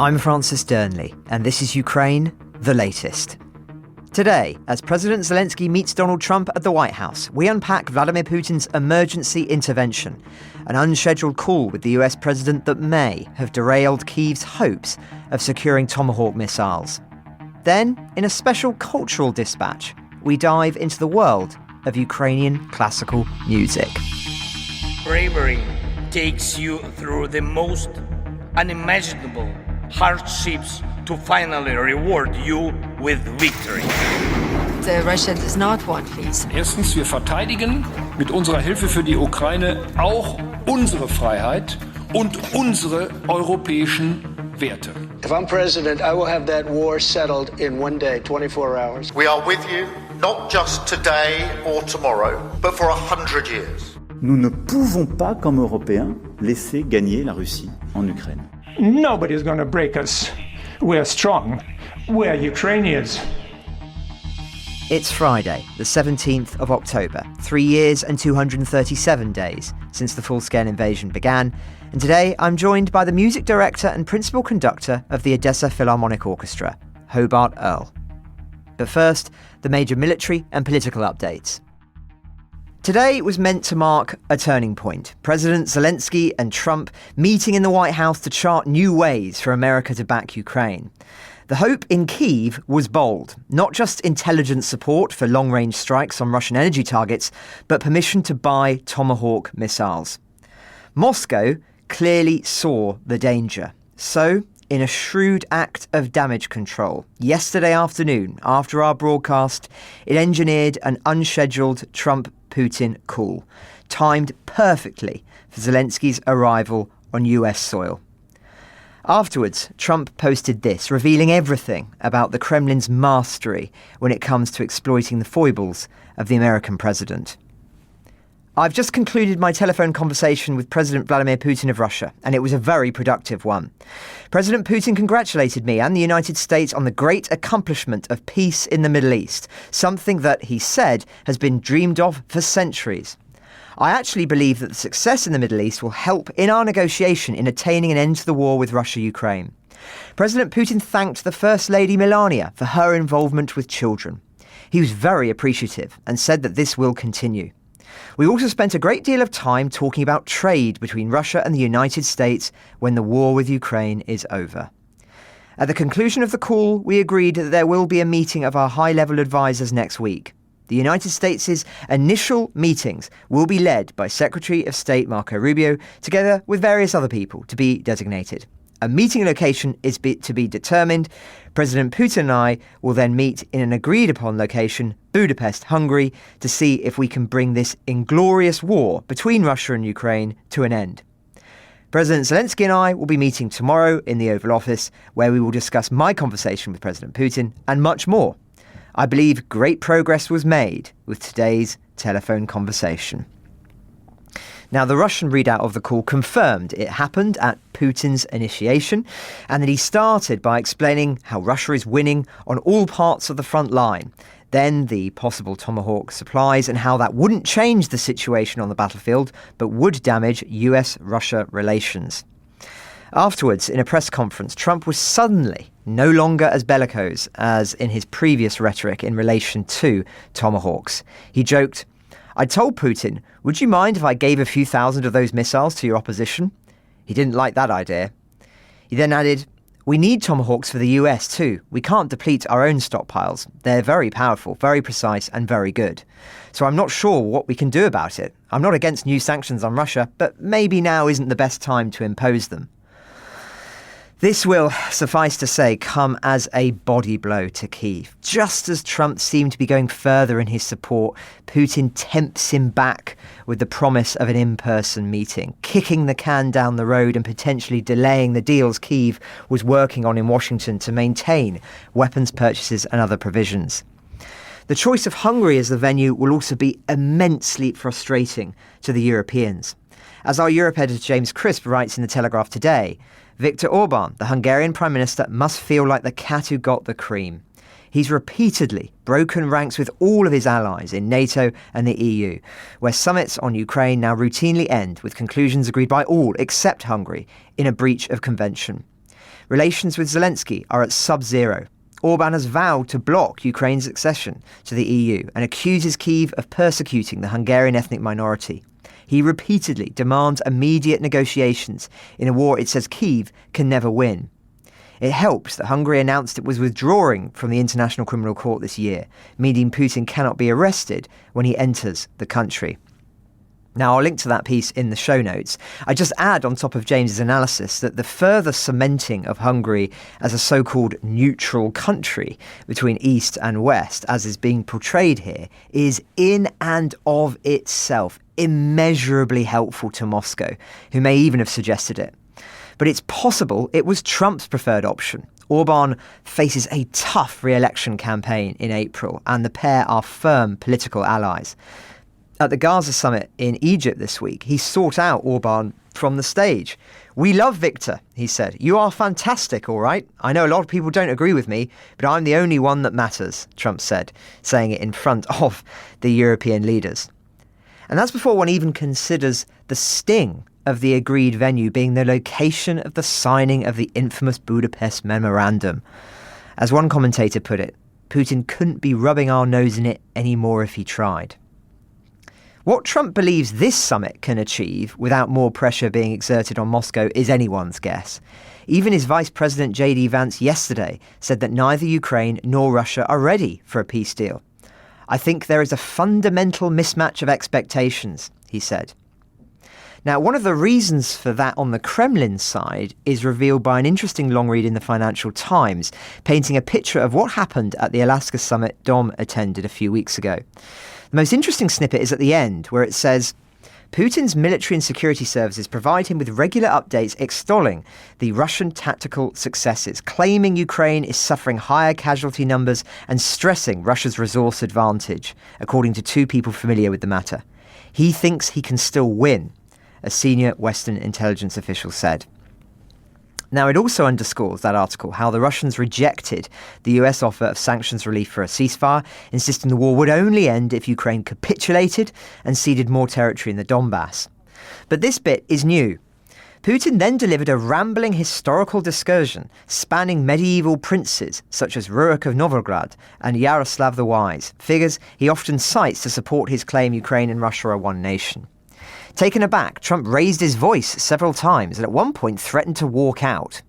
I'm Francis Dearnley, and this is Ukraine, the latest. Today, as President Zelensky meets Donald Trump at the White House, we unpack Vladimir Putin's emergency intervention, an unscheduled call with the US president that may have derailed Kyiv's hopes of securing Tomahawk missiles. Then, in a special cultural dispatch, we dive into the world of Ukrainian classical music. Bravery takes you through the most unimaginable hardships to finally reward you with victory. Russia does not want peace. Erstens, wir verteidigen mit unserer Hilfe für die Ukraine auch unsere Freiheit und unsere europäischen Werte. If I'm president, I will have that war settled in one day, 24 hours. We are with you, not just today or tomorrow, but for 100 years. Nous ne pouvons pas, comme Européens, laisser gagner la Russie en Ukraine. Nobody's going to break us. We're strong. We're Ukrainians. It's Friday, the 17th of October, 3 years and 237 days since the full-scale invasion began, and today I'm joined by the music director and principal conductor of the Odesa Philharmonic Orchestra, Hobart Earle. But first, the major military and political updates. Today was meant to mark a turning point. President Zelensky and Trump meeting in the White House to chart new ways for America to back Ukraine. The hope in Kyiv was bold, not just intelligence support for long-range strikes on Russian energy targets, but permission to buy Tomahawk missiles. Moscow clearly saw the danger. So, in a shrewd act of damage control, yesterday afternoon, after our broadcast, it engineered an unscheduled Trump-Putin call, timed perfectly for Zelensky's arrival on US soil. Afterwards, Trump posted this, revealing everything about the Kremlin's mastery when it comes to exploiting the foibles of the American president. I've just concluded my telephone conversation with President Vladimir Putin of Russia, and it was a very productive one. President Putin congratulated me and the United States on the great accomplishment of peace in the Middle East, something that, he said, has been dreamed of for centuries. I actually believe that the success in the Middle East will help in our negotiation in attaining an end to the war with Russia-Ukraine. President Putin thanked the First Lady Melania for her involvement with children. He was very appreciative and said that this will continue. We also spent a great deal of time talking about trade between Russia and the United States when the war with Ukraine is over. At the conclusion of the call, we agreed that there will be a meeting of our high-level advisers next week. The United States' initial meetings will be led by Secretary of State Marco Rubio, together with various other people to be designated. A meeting location is to be determined. President Putin and I will then meet in an agreed-upon location, Budapest, Hungary, to see if we can bring this inglorious war between Russia and Ukraine to an end. President Zelensky and I will be meeting tomorrow in the Oval Office, where we will discuss my conversation with President Putin and much more. I believe great progress was made with today's telephone conversation. Now, the Russian readout of the call confirmed it happened at Putin's initiation, and that he started by explaining how Russia is winning on all parts of the front line, then the possible Tomahawk supplies and how that wouldn't change the situation on the battlefield, but would damage US-Russia relations. Afterwards, in a press conference, Trump was suddenly no longer as bellicose as in his previous rhetoric in relation to Tomahawks. He joked, "I told Putin, would you mind if I gave a few thousand of those missiles to your opposition?" He didn't like that idea. He then added, "We need Tomahawks for the US too. We can't deplete our own stockpiles. They're very powerful, very precise and very good. So I'm not sure what we can do about it. I'm not against new sanctions on Russia, but maybe now isn't the best time to impose them." This will, suffice to say, come as a body blow to Kyiv. Just as Trump seemed to be going further in his support, Putin tempts him back with the promise of an in-person meeting, kicking the can down the road and potentially delaying the deals Kyiv was working on in Washington to maintain weapons purchases and other provisions. The choice of Hungary as the venue will also be immensely frustrating to the Europeans. As our Europe editor James Crisp writes in The Telegraph today, Viktor Orbán, the Hungarian Prime Minister, must feel like the cat who got the cream. He's repeatedly broken ranks with all of his allies in NATO and the EU, where summits on Ukraine now routinely end with conclusions agreed by all except Hungary in a breach of convention. Relations with Zelensky are at sub-zero. Orban has vowed to block Ukraine's accession to the EU and accuses Kyiv of persecuting the Hungarian ethnic minority. He repeatedly demands immediate negotiations in a war it says Kyiv can never win. It helps that Hungary announced it was withdrawing from the International Criminal Court this year, meaning Putin cannot be arrested when he enters the country. Now, I'll link to that piece in the show notes. I just add on top of James's analysis that the further cementing of Hungary as a so-called neutral country between East and West, as is being portrayed here, is in and of itself immeasurably helpful to Moscow, who may even have suggested it. But it's possible it was Trump's preferred option. Orban faces a tough re-election campaign in April, and the pair are firm political allies. At the Gaza summit in Egypt this week, he sought out Orban from the stage. "We love Victor," he said. "You are fantastic, all right. I know a lot of people don't agree with me, but I'm the only one that matters," Trump said, saying it in front of the European leaders. And that's before one even considers the sting of the agreed venue being the location of the signing of the infamous Budapest Memorandum. As one commentator put it, Putin couldn't be rubbing our nose in it anymore if he tried. What Trump believes this summit can achieve without more pressure being exerted on Moscow is anyone's guess. Even his Vice President J.D. Vance yesterday said that neither Ukraine nor Russia are ready for a peace deal. "I think there is a fundamental mismatch of expectations," he said. Now, one of the reasons for that on the Kremlin side is revealed by an interesting long read in the Financial Times, painting a picture of what happened at the Alaska summit Dom attended a few weeks ago. The most interesting snippet is at the end, where it says, Putin's military and security services provide him with regular updates extolling the Russian tactical successes, claiming Ukraine is suffering higher casualty numbers and stressing Russia's resource advantage, according to two people familiar with the matter. He thinks he can still win, a senior Western intelligence official said. Now, it also underscores, that article, how the Russians rejected the US offer of sanctions relief for a ceasefire, insisting the war would only end if Ukraine capitulated and ceded more territory in the Donbass. But this bit is new. Putin then delivered a rambling historical discursion spanning medieval princes such as Rurik of Novgorod and Yaroslav the Wise, figures he often cites to support his claim Ukraine and Russia are one nation. Taken aback, Trump raised his voice several times and at one point threatened to walk out.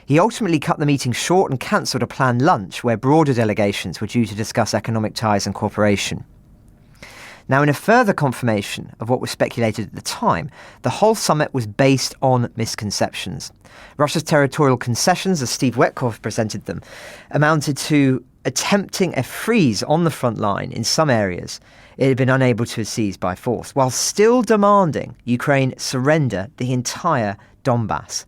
He ultimately cut the meeting short and cancelled a planned lunch where broader delegations were due to discuss economic ties and cooperation. Now, in a further confirmation of what was speculated at the time, the whole summit was based on misconceptions. Russia's territorial concessions, as Steve Wetkoff presented them, amounted to attempting a freeze on the front line in some areas it had been unable to seize by force, while still demanding Ukraine surrender the entire Donbass.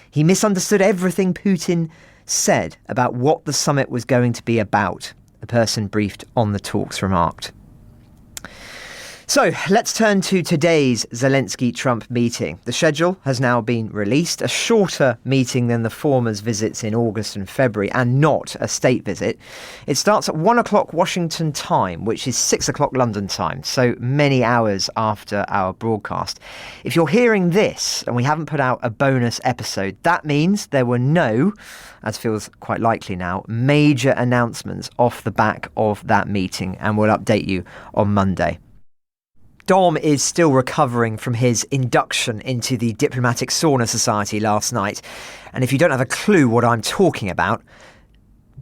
He misunderstood everything Putin said about what the summit was going to be about, a person briefed on the talks remarked. So let's turn to today's Zelensky-Trump meeting. The schedule has now been released, a shorter meeting than the former's visits in August and February, and not a state visit. It starts at 1 o'clock Washington time, which is 6 o'clock London time, so many hours after our broadcast. If you're hearing this and we haven't put out a bonus episode, that means there were no, as feels quite likely now, major announcements off the back of that meeting, and we'll update you on Monday. Dom is still recovering from his induction into the Diplomatic Sauna Society last night. And if you don't have a clue what I'm talking about,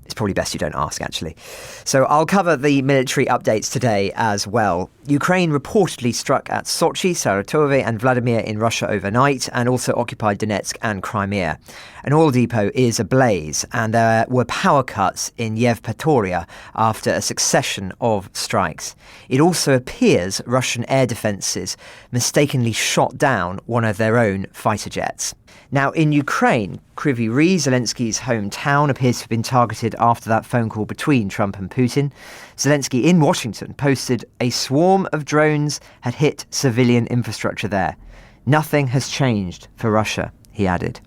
it's probably best you don't ask, actually. So I'll cover the military updates today as well. Ukraine reportedly struck at Sochi, Saratov and Vladimir in Russia overnight, and also occupied Donetsk and Crimea. An oil depot is ablaze, and there were power cuts in Yevpatoria after a succession of strikes. It also appears Russian air defences mistakenly shot down one of their own fighter jets. Now, in Ukraine, Kryvyi Rih, Zelensky's hometown, appears to have been targeted after that phone call between Trump and Putin. Zelensky in Washington posted a swarm of drones had hit civilian infrastructure there. Nothing has changed for Russia, he added.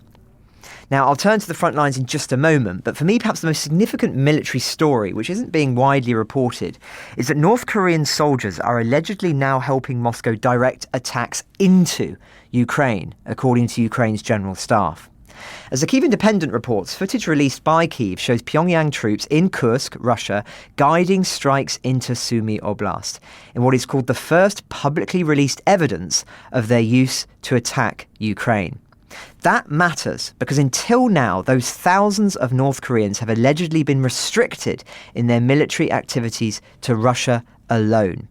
Now, I'll turn to the front lines in just a moment, but for me, perhaps the most significant military story, which isn't being widely reported, is that North Korean soldiers are allegedly now helping Moscow direct attacks into Ukraine, according to Ukraine's general staff. As the Kyiv Independent reports, footage released by Kyiv shows Pyongyang troops in Kursk, Russia, guiding strikes into Sumy Oblast in what is called the first publicly released evidence of their use to attack Ukraine. That matters because until now, those thousands of North Koreans have allegedly been restricted in their military activities to Russia alone.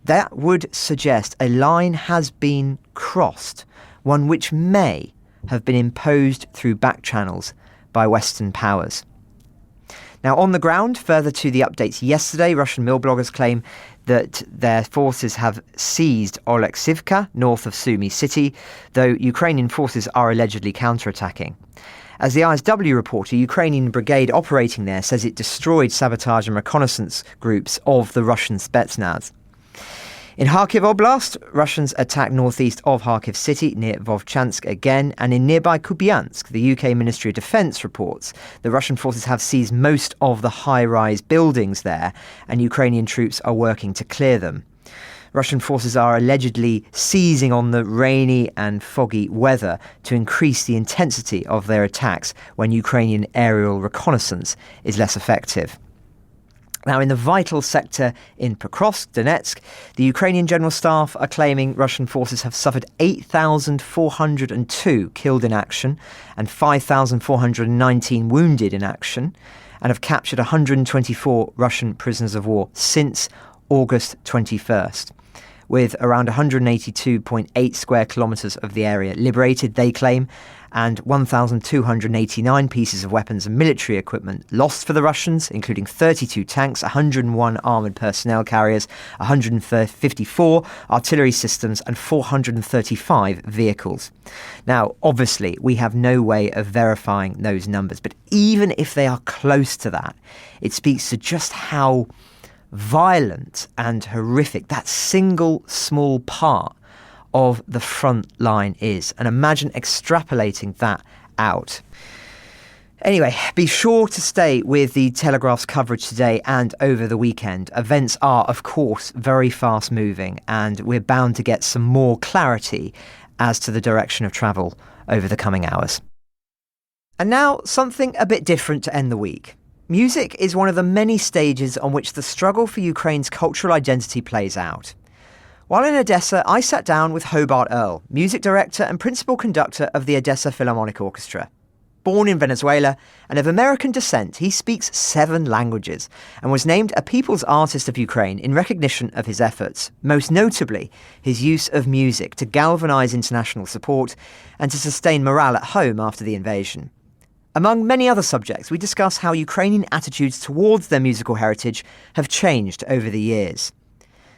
That would suggest a line has been crossed, one which may have been imposed through back channels by Western powers. Now, on the ground, further to the updates yesterday, Russian mill bloggers claim that their forces have seized Oleksivka, north of Sumy city, though Ukrainian forces are allegedly counterattacking. As the ISW report, a Ukrainian brigade operating there says it destroyed sabotage and reconnaissance groups of the Russian Spetsnaz. In Kharkiv Oblast, Russians attacked northeast of Kharkiv city near Vovchansk again, and in nearby Kupiansk, the UK Ministry of Defence reports the Russian forces have seized most of the high-rise buildings there, and Ukrainian troops are working to clear them. Russian forces are allegedly seizing on the rainy and foggy weather to increase the intensity of their attacks when Ukrainian aerial reconnaissance is less effective. Now, in the vital sector in Pokrovsk, Donetsk, the Ukrainian General Staff are claiming Russian forces have suffered 8,402 killed in action and 5,419 wounded in action, and have captured 124 Russian prisoners of war since August 21st. With around 182.8 square kilometres of the area liberated, they claim, and 1,289 pieces of weapons and military equipment lost for the Russians, including 32 tanks, 101 armoured personnel carriers, 154 artillery systems, and 435 vehicles. Now, obviously, we have no way of verifying those numbers, but even if they are close to that, it speaks to just how violent and horrific that single small part of the front line is. And imagine extrapolating that out. Anyway, be sure to stay with the Telegraph's coverage today and over the weekend. Events are, of course, very fast moving, and we're bound to get some more clarity as to the direction of travel over the coming hours. And now, something a bit different to end the week. Music is one of the many stages on which the struggle for Ukraine's cultural identity plays out. While in Odesa, I sat down with Hobart Earle, music director and principal conductor of the Odesa Philharmonic Orchestra. Born in Venezuela and of American descent, he speaks 7 languages and was named a People's Artist of Ukraine in recognition of his efforts, most notably his use of music to galvanise international support and to sustain morale at home after the invasion. Among many other subjects, we discuss how Ukrainian attitudes towards their musical heritage have changed over the years.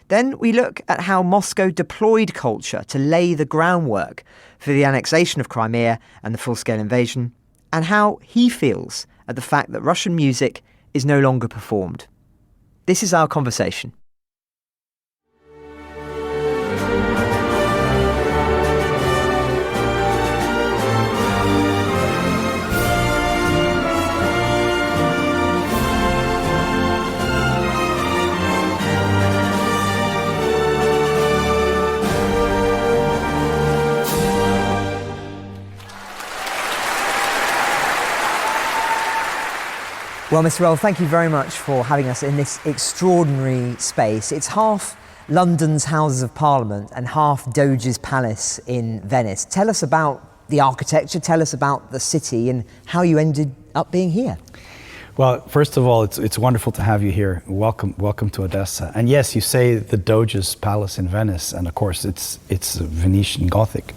Then we look at how Moscow deployed culture to lay the groundwork for the annexation of Crimea and the full-scale invasion, and how he feels at the fact that Russian music is no longer performed. This is our conversation. Well, Mr. Earle, thank you very much for having us in this extraordinary space. It's half London's Houses of Parliament and half Doge's Palace in Venice. Tell us about the architecture, tell us about the city and how you ended up being here. Well, first of all, it's wonderful to have you here. Welcome to Odesa. And yes, you say the Doge's Palace in Venice, and of course it's Venetian Gothic,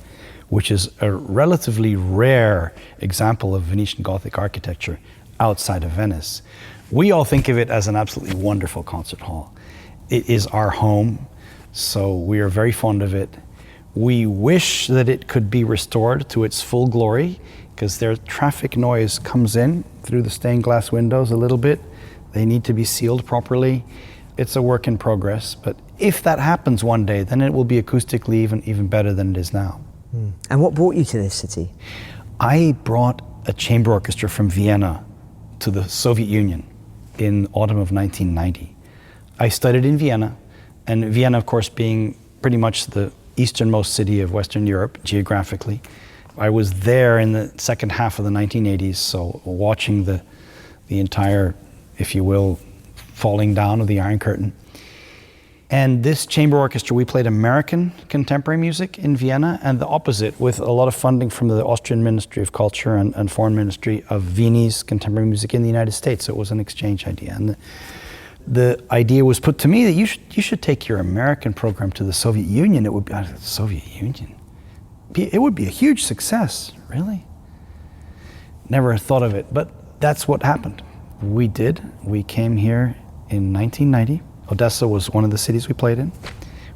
which is a relatively rare example of Venetian Gothic architecture outside of Venice. We all think of it as an absolutely wonderful concert hall. It is our home, so we are very fond of it. We wish that it could be restored to its full glory, because their traffic noise comes in through the stained glass windows a little bit. They need to be sealed properly. It's a work in progress, but if that happens one day, then it will be acoustically even better than it is now. And what brought you to this city? I brought a chamber orchestra from Vienna to the Soviet Union in autumn of 1990. I studied in Vienna, and Vienna, of course, being pretty much the easternmost city of Western Europe geographically, I was there in the second half of the 1980s, so watching the entire, if you will, falling down of the Iron Curtain. And this chamber orchestra, we played American contemporary music in Vienna, and the opposite, with a lot of funding from the Austrian Ministry of Culture and Foreign Ministry of Viennese contemporary music in the United States. So it was an exchange idea. And the idea was put to me that you should take your American program to the Soviet Union. It would be the Soviet Union. It would be a huge success, really. Never thought of it, but that's what happened. We did. We came here in 1990. Odesa was one of the cities we played in.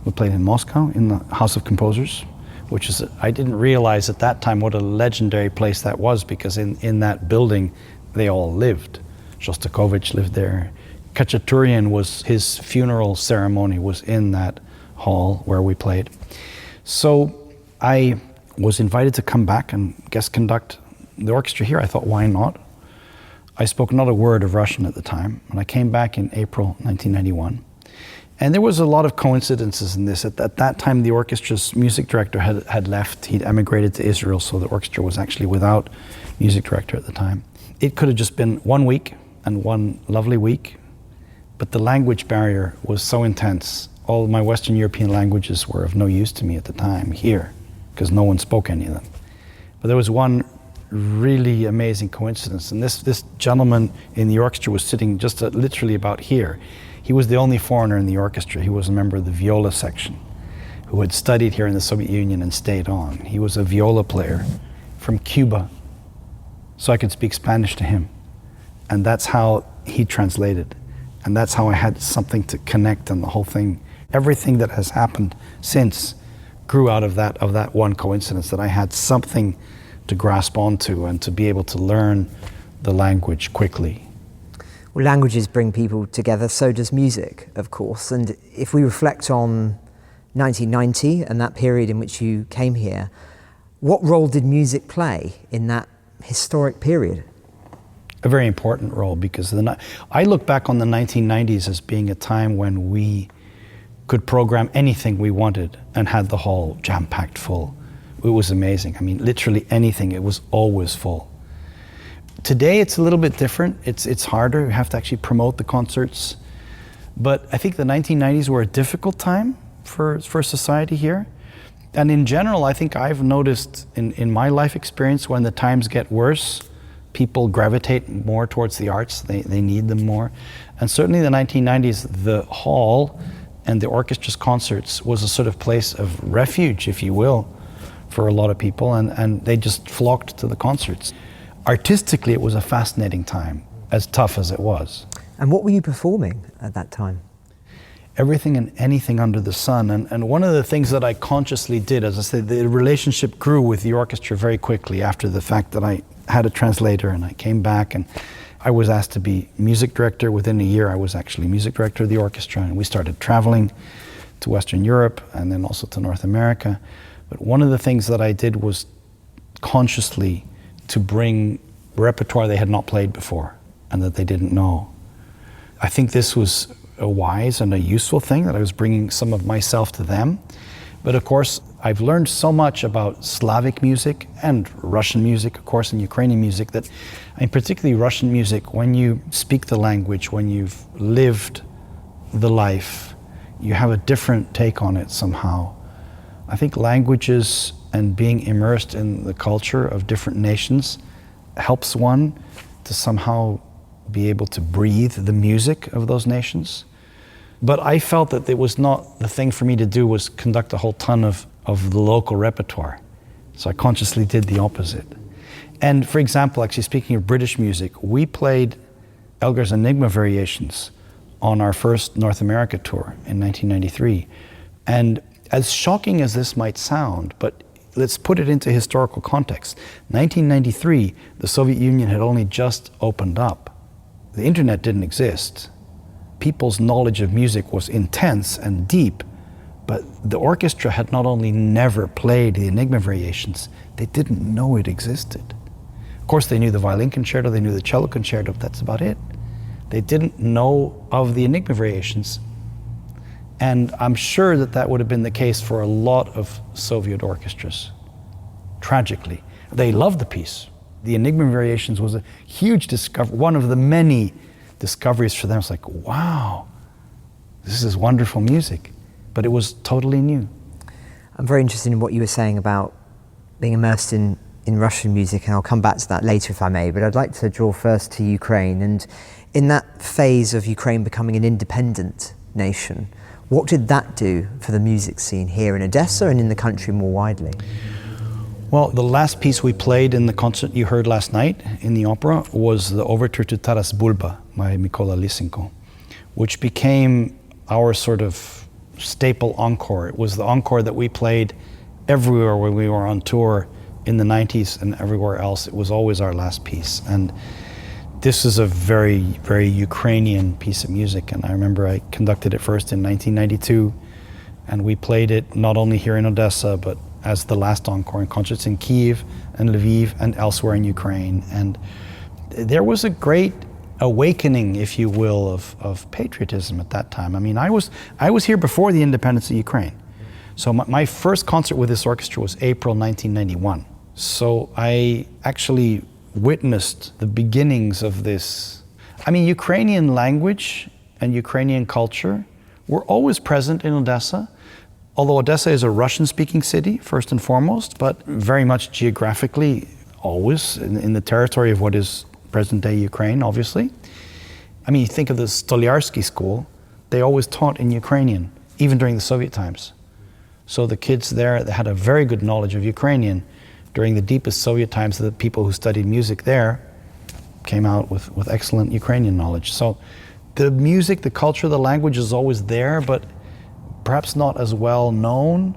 We played in Moscow in the House of Composers, which is, I didn't realize at that time what a legendary place that was, because in that building they all lived. Shostakovich lived there. Khachaturian was, his funeral ceremony was in that hall where we played. So I was invited to come back and guest conduct the orchestra here. I thought, why not? I spoke not a word of Russian at the time, and I came back in April 1991. And there was a lot of coincidences in this. At that time, the orchestra's music director had left. He'd emigrated to Israel, so the orchestra was actually without music director at the time. It could have just been 1 week and one lovely week, but the language barrier was so intense. All of my Western European languages were of no use to me at the time here, because no one spoke any of them. But there was one really amazing coincidence, and this gentleman in the orchestra was sitting just literally about here. He was the only foreigner in the orchestra. He was a member of the viola section who had studied here in the Soviet Union and stayed on. He was a viola player from Cuba, so I could speak Spanish to him, and that's how he translated, and that's how I had something to connect on the whole thing. Everything that has happened since grew out of that one coincidence, that I had something to grasp onto and to be able to learn the language quickly. Well, languages bring people together, so does music, of course. And if we reflect on 1990 and that period in which you came here, what role did music play in that historic period? A very important role, because I look back on the 1990s as being a time when we could program anything we wanted and had the hall jam-packed full. It was amazing. I mean, literally anything, it was always full. Today it's a little bit different. It's harder. You have to actually promote the concerts. But I think the 1990s were a difficult time for society here. And in general, I think I've noticed in my life experience, when the times get worse, people gravitate more towards the arts. They need them more. And certainly in the 1990s, the hall and the orchestra's concerts was a sort of place of refuge, if you will, for a lot of people, and they just flocked to the concerts. Artistically, it was a fascinating time, as tough as it was. And what were you performing at that time? Everything and anything under the sun. And one of the things that I consciously did, as I said, the relationship grew with the orchestra very quickly after the fact that I had a translator, and I came back and I was asked to be music director. Within a year, I was actually music director of the orchestra, and we started traveling to Western Europe and then also to North America. But one of the things that I did was consciously to bring repertoire they had not played before and that they didn't know. I think this was a wise and a useful thing, that I was bringing some of myself to them. But of course, I've learned so much about Slavic music and Russian music, of course, and Ukrainian music, that, I mean, particularly Russian music, when you speak the language, when you've lived the life, you have a different take on it somehow. I think languages and being immersed in the culture of different nations helps one to somehow be able to breathe the music of those nations. But I felt that it was not the thing for me to do was conduct a whole ton of the local repertoire. So I consciously did the opposite. And for example, actually speaking of British music, we played Elgar's Enigma Variations on our first North America tour in 1993. And as shocking as this might sound, but let's put it into historical context. 1993, the Soviet Union had only just opened up. The internet didn't exist. People's knowledge of music was intense and deep, but the orchestra had not only never played the Enigma Variations, they didn't know it existed. Of course, they knew the violin concerto, they knew the cello concerto, but that's about it. They didn't know of the Enigma Variations. And I'm sure that that would have been the case for a lot of Soviet orchestras, tragically. They loved the piece. The Enigma Variations was a huge discovery, one of the many discoveries for them. It's like, wow, this is wonderful music, but it was totally new. I'm very interested in what you were saying about being immersed in Russian music, and I'll come back to that later if I may, but I'd like to draw first to Ukraine. And in that phase of Ukraine becoming an independent nation, what did that do for the music scene here in Odessa and in the country more widely? Well, the last piece we played in the concert you heard last night in the opera was the Overture to Taras Bulba by Mykola Lysenko, which became our sort of staple encore. It was the encore that we played everywhere when we were on tour in the 90s and everywhere else. It was always our last piece. And this is a very, very Ukrainian piece of music. And I remember I conducted it first in 1992, and we played it not only here in Odessa, but as the last encore in concerts in Kyiv and Lviv and elsewhere in Ukraine. And there was a great awakening, if you will, of patriotism at that time. I mean, I was here before the independence of Ukraine. So my first concert with this orchestra was April 1991. So I actually witnessed the beginnings of this. I mean, Ukrainian language and Ukrainian culture were always present in Odessa, although Odessa is a Russian-speaking city, first and foremost, but very much geographically always in the territory of what is present-day Ukraine, obviously. I mean, you think of the Stoliarsky school, they always taught in Ukrainian, even during the Soviet times. So the kids there that had a very good knowledge of Ukrainian during the deepest Soviet times, the people who studied music there came out with excellent Ukrainian knowledge. So the music, the culture, the language is always there, but perhaps not as well known,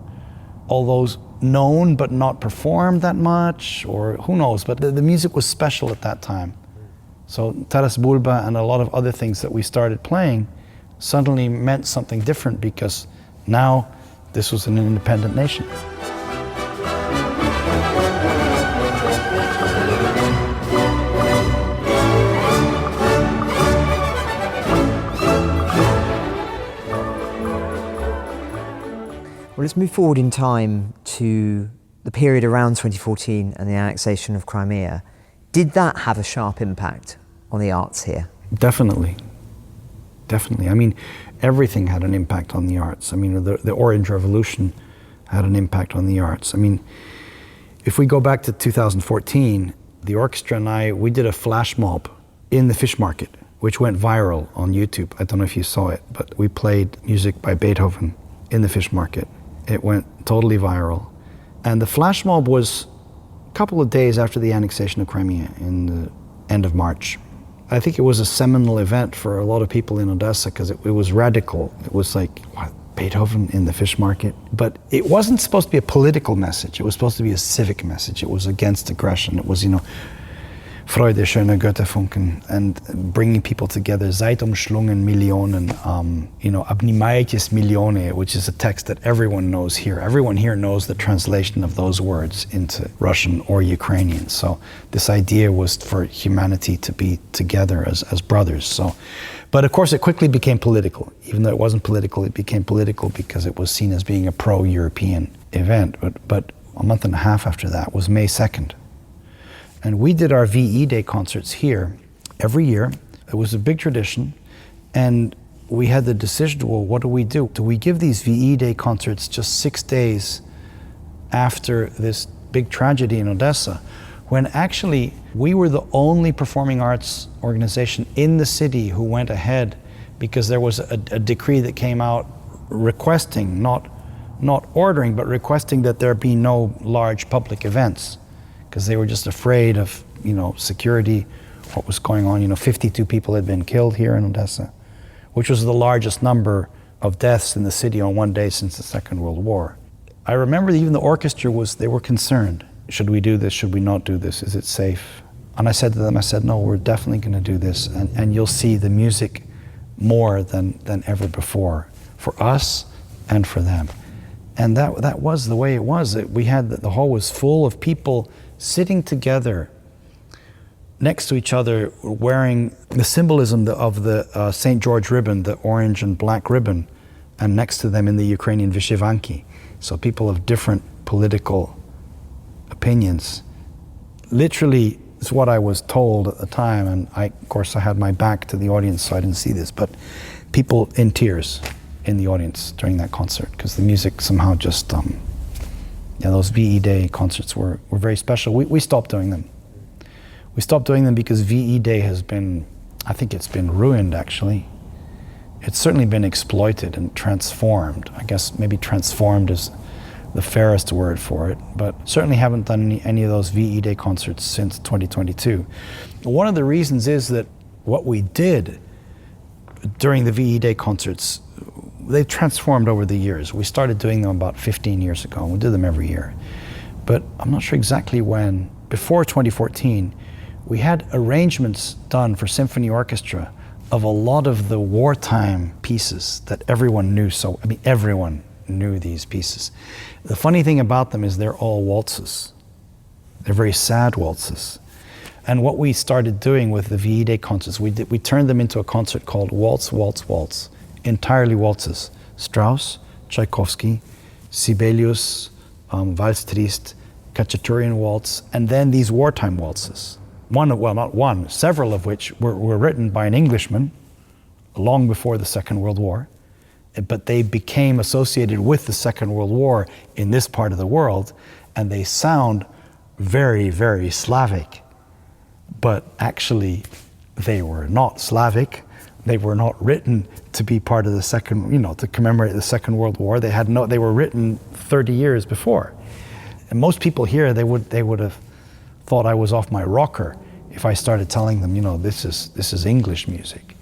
although known but not performed that much, or who knows, but the music was special at that time. So Taras Bulba and a lot of other things that we started playing suddenly meant something different, because now this was an independent nation. Well, let's move forward in time to the period around 2014 and the annexation of Crimea. Did that have a sharp impact on the arts here? Definitely. Definitely. I mean, everything had an impact on the arts. I mean, the Orange Revolution had an impact on the arts. I mean, if we go back to 2014, the orchestra and we did a flash mob in the fish market, which went viral on YouTube. I don't know if you saw it, but we played music by Beethoven in the fish market. It went totally viral. And the flash mob was a couple of days after the annexation of Crimea in the end of March. I think it was a seminal event for a lot of people in Odessa because it was radical. It was like, what, Beethoven in the fish market? But it wasn't supposed to be a political message. It was supposed to be a civic message. It was against aggression. It was, Freude, schöne Götterfunken, and bringing people together. Seid umschlungen Millionen, obнимаетесь миллионы, which is a text that everyone knows here. Everyone here knows the translation of those words into Russian or Ukrainian. So this idea was for humanity to be together as brothers. So, but of course it quickly became political. Even though it wasn't political, it became political because it was seen as being a pro-European event. But a month and a half after that was May 2nd. And we did our VE Day concerts here every year. It was a big tradition. And we had the decision, well, what do we do? Do we give these VE Day concerts just 6 days after this big tragedy in Odessa, when actually we were the only performing arts organization in the city who went ahead because there was a decree that came out requesting, not ordering, but requesting that there be no large public events, because they were just afraid of, security, what was going on. 52 people had been killed here in Odessa, which was the largest number of deaths in the city on one day since the Second World War. I remember even the orchestra they were concerned. Should we do this? Should we not do this? Is it safe? And I said to them, no, we're definitely going to do this. And you'll see the music more than ever before, for us and for them. And that was the way it was. We had the hall was full of people sitting together next to each other, wearing the symbolism of the St. George ribbon, the orange and black ribbon, and next to them in the Ukrainian vyshyvanki. So people of different political opinions literally, it's what I was told at the time, and of course I had my back to the audience so I didn't see this, but people in tears in the audience during that concert, because the music somehow just, those VE Day concerts were very special. We stopped doing them. We stopped doing them because VE Day has been, I think it's been ruined actually. It's certainly been exploited and transformed. I guess maybe transformed is the fairest word for it, but certainly haven't done any of those VE Day concerts since 2022. One of the reasons is that what we did during the VE Day concerts, they've transformed over the years. We started doing them about 15 years ago, and we did them every year. But I'm not sure exactly when. Before 2014, we had arrangements done for symphony orchestra of a lot of the wartime pieces that everyone knew. So, I mean, everyone knew these pieces. The funny thing about them is they're all waltzes. They're very sad waltzes. And what we started doing with the VE Day concerts, we turned them into a concert called Waltz, Waltz, Waltz. Entirely waltzes. Strauss, Tchaikovsky, Sibelius, Waltz Triste, Khachaturian waltz, and then these wartime waltzes. Several of which were written by an Englishman long before the Second World War, but they became associated with the Second World War in this part of the world, and they sound very, very Slavic. But actually, they were not Slavic. They were not written to be part of the to commemorate the Second World War. They were written 30 years before. And most people here, they would have thought I was off my rocker if I started telling them, this is English music.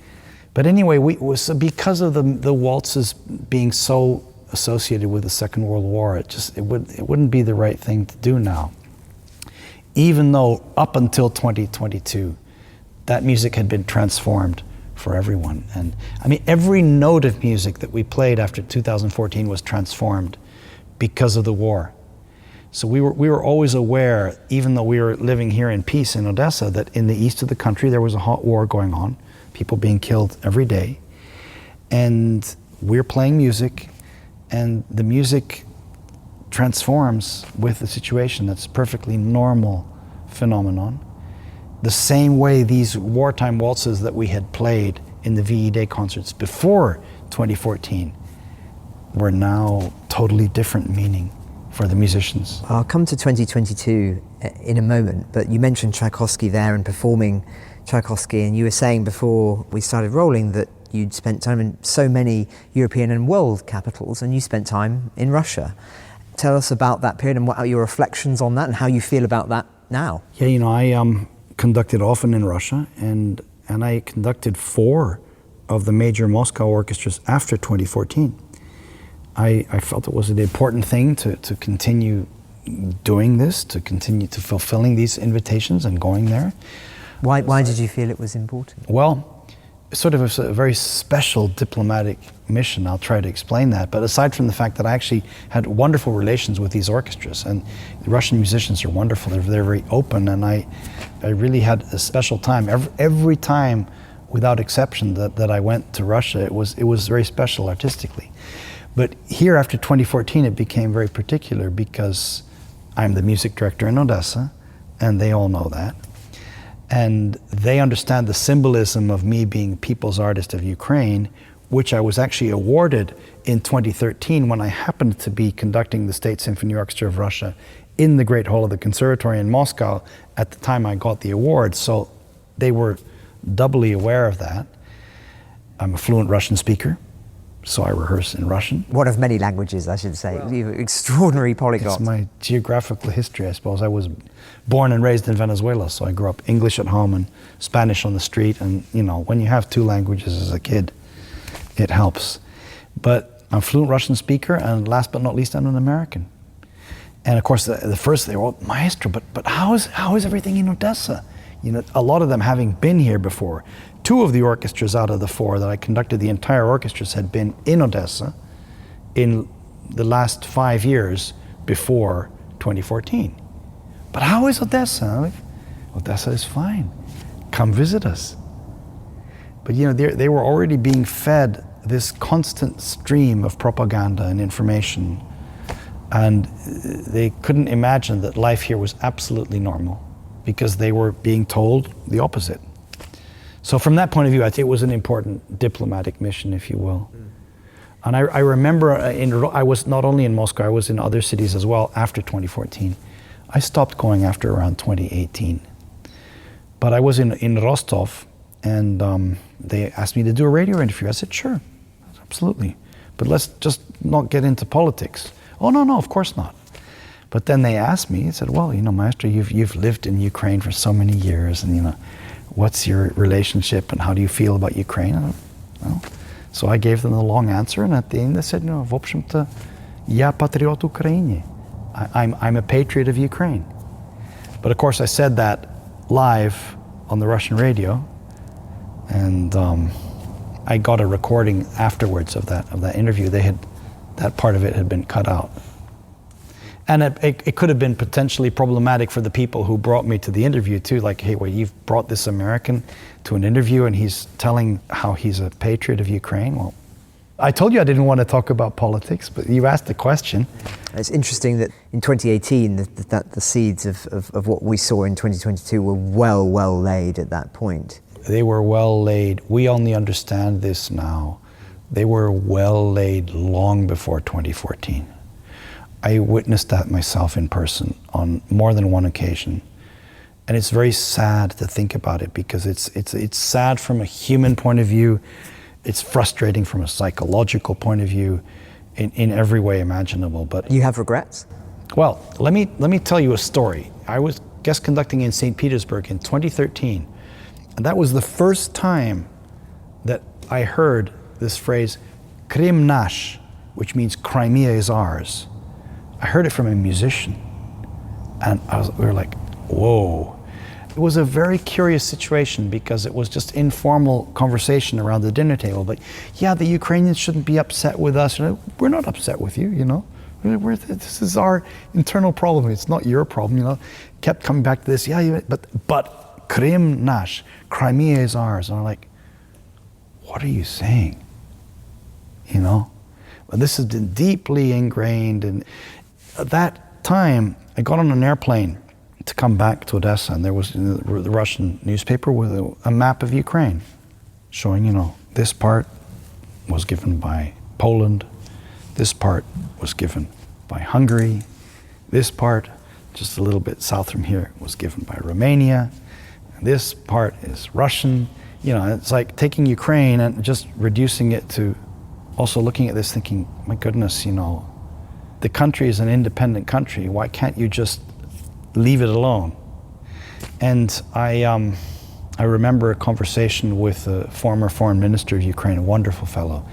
But anyway, because of the waltzes being so associated with the Second World War, it wouldn't be the right thing to do now. Even though up until 2022, that music had been transformed for everyone. And I mean, every note of music that we played after 2014 was transformed because of the war. So we were always aware, even though we were living here in peace in Odesa, that in the east of the country there was a hot war going on, people being killed every day. And we're playing music, and the music transforms with the situation. That's a perfectly normal phenomenon. The same way these wartime waltzes that we had played in the VE Day concerts before 2014 were now totally different meaning for the musicians. I'll come to 2022 in a moment, but you mentioned Tchaikovsky there and performing Tchaikovsky, and you were saying before we started rolling that you'd spent time in so many European and world capitals, and you spent time in Russia. Tell us about that period and what are your reflections on that and how you feel about that now. Yeah, I conducted often in Russia, and I conducted 4 of the major Moscow orchestras after 2014. I felt it was an important thing to continue doing this, to continue to fulfilling these invitations and going there. Why did you feel it was important? Well, sort of a very special diplomatic mission. I'll try to explain that. But aside from the fact that I actually had wonderful relations with these orchestras, and the Russian musicians are wonderful, they're very open, and I really had a special time. Every time, without exception, that I went to Russia, it was very special artistically. But here after 2014, it became very particular because I'm the music director in Odesa, and they all know that. And they understand the symbolism of me being People's Artist of Ukraine, which I was actually awarded in 2013 when I happened to be conducting the State Symphony Orchestra of Russia in the Great Hall of the Conservatory in Moscow at the time I got the award. So they were doubly aware of that. I'm a fluent Russian speaker, so I rehearse in Russian. One of many languages, I should say. Well, you're extraordinary polyglot. It's my geographical history, I suppose. I was born and raised in Venezuela, so I grew up English at home and Spanish on the street. And, when you have 2 languages as a kid, it helps. But I'm a fluent Russian speaker, and last but not least, I'm an American. And of course, the first they were, Maestro, but how is everything in Odesa? A lot of them having been here before. 2 of the orchestras out of the 4 that I conducted, the entire orchestras had been in Odesa in the last 5 years before 2014. But how is Odesa? Odesa is fine. Come visit us. But they were already being fed this constant stream of propaganda and information, and they couldn't imagine that life here was absolutely normal. because they were being told the opposite. So from that point of view, I think it was an important diplomatic mission, if you will. And I remember I was not only in Moscow, I was in other cities as well after 2014. I stopped going after around 2018. But I was in Rostov, and they asked me to do a radio interview. I said, sure, absolutely. But let's just not get into politics. Oh, no, of course not. But then they asked me, they said, well, Maestro, you've lived in Ukraine for so many years, and what's your relationship and how do you feel about Ukraine? So I gave them the long answer, and at the end they said, в общем-то, я патриот Украины. I'm a patriot of Ukraine. But of course I said that live on the Russian radio, and I got a recording afterwards of that interview. That part of it had been cut out. And it could have been potentially problematic for the people who brought me to the interview too, like, hey, well, you've brought this American to an interview and he's telling how he's a patriot of Ukraine. Well, I told you I didn't want to talk about politics, but you asked the question. It's interesting that in 2018, that the seeds of what we saw in 2022 were well laid at that point. They were well laid. We only understand this now. They were well laid long before 2014. I witnessed that myself in person on more than one occasion. And it's very sad to think about it, because it's sad from a human point of view. It's frustrating from a psychological point of view, in every way imaginable. But you have regrets? Well, let me tell you a story. I was guest conducting in St. Petersburg in 2013. And that was the first time that I heard this phrase, Krym nash, which means Crimea is ours. I heard it from a musician, and we were like, whoa. It was a very curious situation, because it was just informal conversation around the dinner table. But yeah, the Ukrainians shouldn't be upset with us. We're not upset with you, This is our internal problem. It's not your problem, Kept coming back to this. Yeah, but Krym nash, Crimea is ours. And I'm like, what are you saying? But this has been deeply ingrained. And at that time, I got on an airplane to come back to Odesa, and there was the Russian newspaper with a map of Ukraine showing, this part was given by Poland, this part was given by Hungary, this part, just a little bit south from here, was given by Romania, and this part is Russian. It's like taking Ukraine and just reducing it to also looking at this thinking, my goodness, the country is an independent country. Why can't you just leave it alone? And I remember a conversation with the former foreign minister of Ukraine, a wonderful fellow,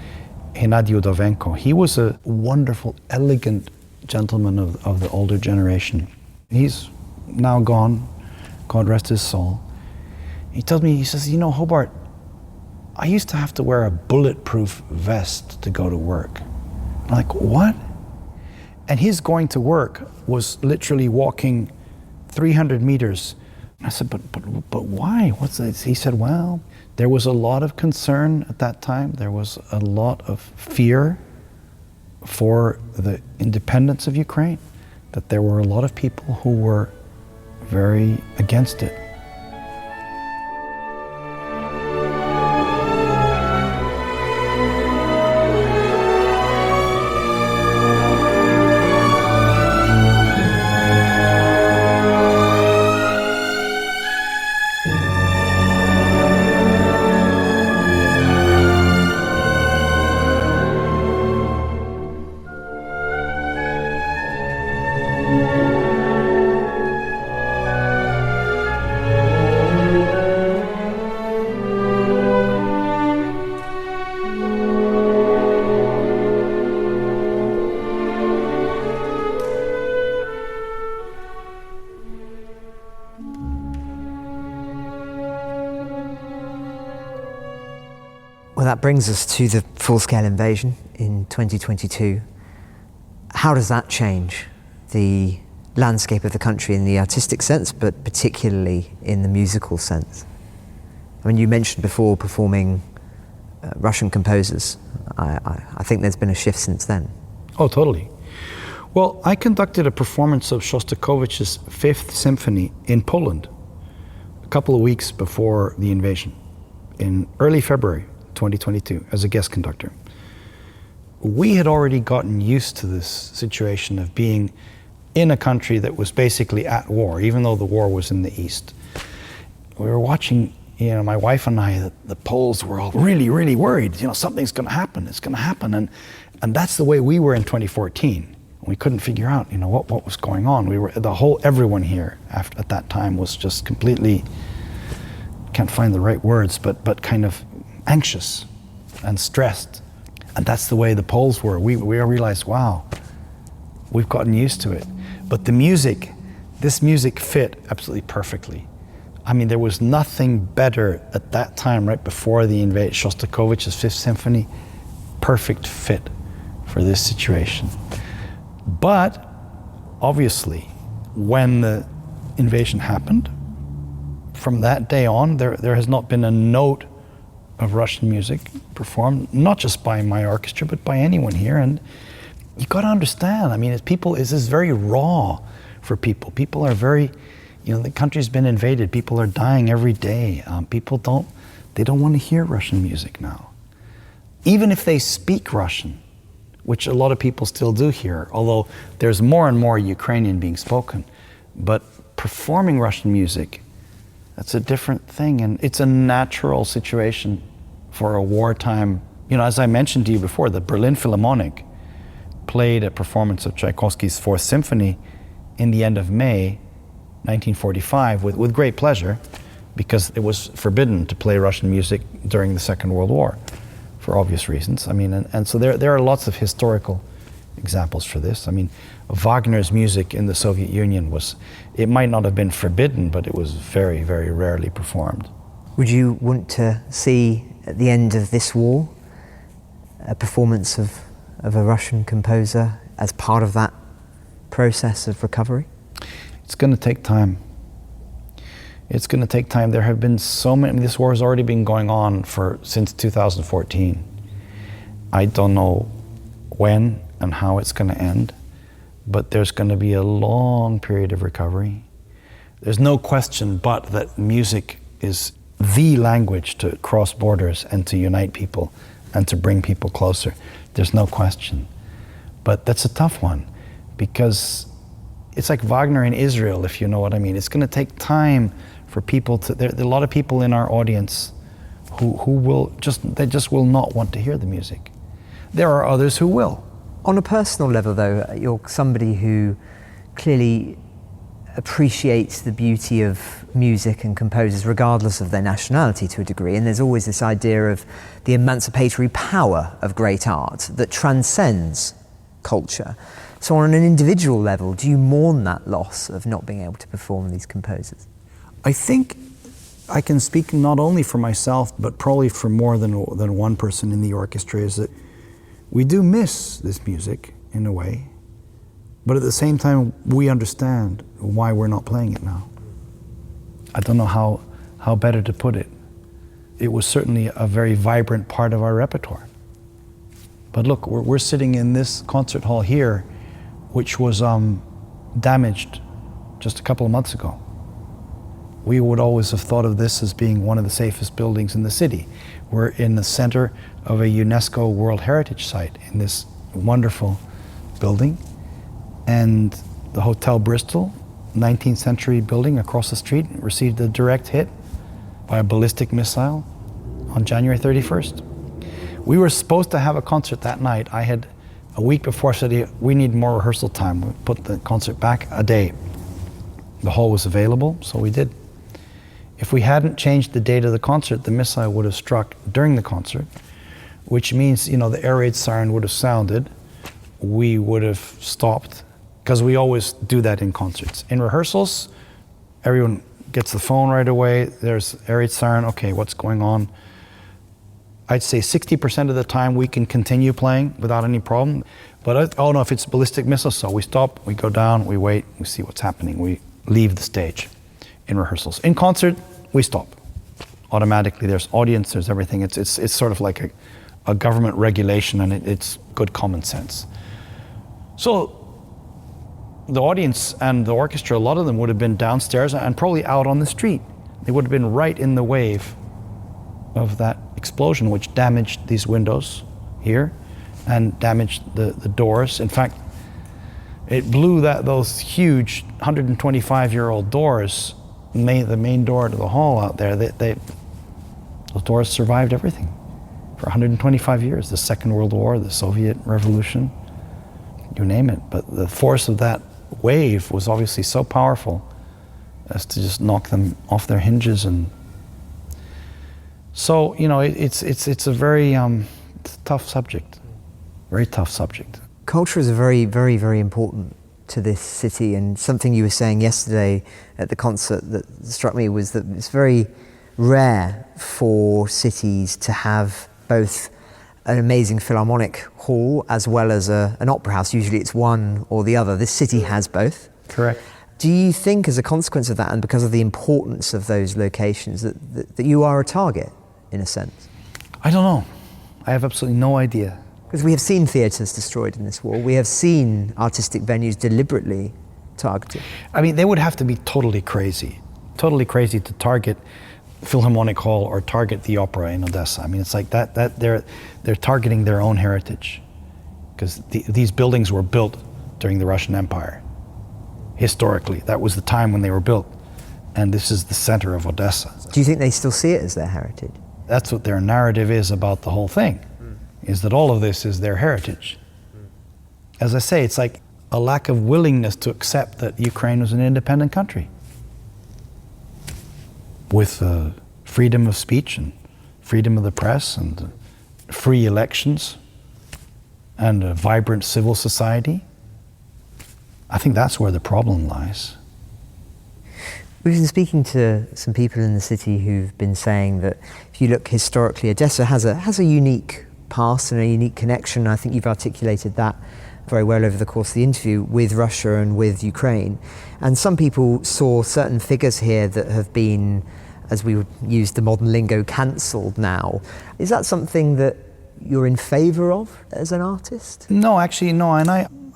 Hennady Udovenko. He was a wonderful, elegant gentleman of the older generation. He's now gone, God rest his soul. He tells me, he says, Hobart, I used to have to wear a bulletproof vest to go to work. I'm like, what? And his going to work was literally walking 300 meters. I said, but why? What's this? He said, well, there was a lot of concern at that time. There was a lot of fear for the independence of Ukraine, that there were a lot of people who were very against it. Well, that brings us to the full-scale invasion in 2022. How does that change the landscape of the country in the artistic sense, but particularly in the musical sense? I mean, you mentioned before performing Russian composers. I think there's been a shift since then. Oh, totally. Well, I conducted a performance of Shostakovich's Fifth Symphony in Poland a couple of weeks before the invasion, in early February 2022, as a guest conductor. We had already gotten used to this situation of being in a country that was basically at war, even though the war was in the east. We were watching, my wife and I, the Poles were all really, really worried. Something's going to happen. It's going to happen, and that's the way we were in 2014. We couldn't figure out, what was going on. Everyone here at that time was just completely, can't find the right words, but kind of anxious and stressed. And that's the way the Poles were. We realized, wow, we've gotten used to it. But this music fit absolutely perfectly. I mean, there was nothing better at that time, right before the invasion. Shostakovich's Fifth Symphony, perfect fit for this situation. But obviously, when the invasion happened, from that day on, there has not been a note of Russian music performed, not just by my orchestra, but by anyone here. And you got to understand, this is very raw for people. People are very, the country's been invaded. People are dying every day. People don't want to hear Russian music now. Even if they speak Russian, which a lot of people still do here, although there's more and more Ukrainian being spoken. But performing Russian music, that's a different thing, and it's a natural situation for a wartime. As I mentioned to you before, the Berlin Philharmonic played a performance of Tchaikovsky's Fourth Symphony in the end of May 1945 with great pleasure, because it was forbidden to play Russian music during the Second World War, for obvious reasons. And so there are lots of historical examples for this. Wagner's music in the Soviet Union it might not have been forbidden, but it was very, very rarely performed. Would you want to see, at the end of this war, a performance of a Russian composer as part of that process of recovery? It's going to take time. It's going to take time. There have been so many. This war has already been going on since 2014. I don't know when and how it's going to end, but there's going to be a long period of recovery. There's no question but that music is the language to cross borders and to unite people and to bring people closer. There's no question. But that's a tough one, because it's like Wagner in Israel, if you know what I mean. It's going to take time for people there are a lot of people in our audience who just will not want to hear the music. There are others who will. On a personal level, though, you're somebody who clearly appreciates the beauty of music and composers regardless of their nationality to a degree, and there's always this idea of the emancipatory power of great art that transcends culture. So on an individual level, do you mourn that loss of not being able to perform these composers? I think I can speak not only for myself, but probably for more than one person in the orchestra, is that we do miss this music in a way, but at the same time, we understand why we're not playing it now. I don't know how better to put it. It was certainly a very vibrant part of our repertoire. But look, we're sitting in this concert hall here, which was damaged just a couple of months ago. We would always have thought of this as being one of the safest buildings in the city. We're in the center of a UNESCO World Heritage Site in this wonderful building. And the Hotel Bristol, 19th century building across the street, received a direct hit by a ballistic missile on January 31st. We were supposed to have a concert that night. I had, a week before, said, we need more rehearsal time. We put the concert back a day. The hall was available, so we did. If we hadn't changed the date of the concert, the missile would have struck during the concert, which means, the air raid siren would have sounded. We would have stopped, because we always do that in concerts. In rehearsals, everyone gets the phone right away. There's air raid siren. Okay, what's going on? I'd say 60% of the time we can continue playing without any problem. But no, if it's ballistic missile, so we stop, we go down, we wait, we see what's happening. We leave the stage in rehearsals. In concert, we stop. Automatically, there's audience, there's everything. It's sort of like a government regulation, and it's good common sense. So the audience and the orchestra, a lot of them would have been downstairs and probably out on the street. They would have been right in the wave of that explosion, which damaged these windows here and damaged the doors. In fact, it blew those huge 125-year-old doors, the main door to the hall out there. Those doors survived everything for 125 years. The Second World War, the Soviet Revolution, you name it. But the force of that wave was obviously so powerful as to just knock them off their hinges. And so, it's a very tough subject, very tough subject. Culture is very, very, very important to this city, and something you were saying yesterday at the concert that struck me was that it's very rare for cities to have both an amazing Philharmonic hall as well as an opera house. Usually it's one or the other. This city has both. Correct. Do you think, as a consequence of that, and because of the importance of those locations, that you are a target, in a sense? I don't know. I have absolutely no idea. Because we have seen theatres destroyed in this war. We have seen artistic venues deliberately targeted. I mean, they would have to be totally crazy to target Philharmonic Hall or target the opera in Odesa. I mean, it's like that they're targeting their own heritage, because these buildings were built during the Russian Empire. Historically, that was the time when they were built, and this is the center of Odesa. Do you think they still see it as their heritage? That's what their narrative is about the whole thing, is that all of this is their heritage. As I say, it's like a lack of willingness to accept that Ukraine was an independent country with freedom of speech and freedom of the press and free elections and a vibrant civil society. I think that's where the problem lies. We've been speaking to some people in the city who've been saying that if you look historically, Odesa has a unique past and a unique connection. I think you've articulated that very well over the course of the interview with Russia and with Ukraine. And some people saw certain figures here that have been, as we would use the modern lingo, cancelled now. Is that something that you're in favour of as an artist? No, actually, no. And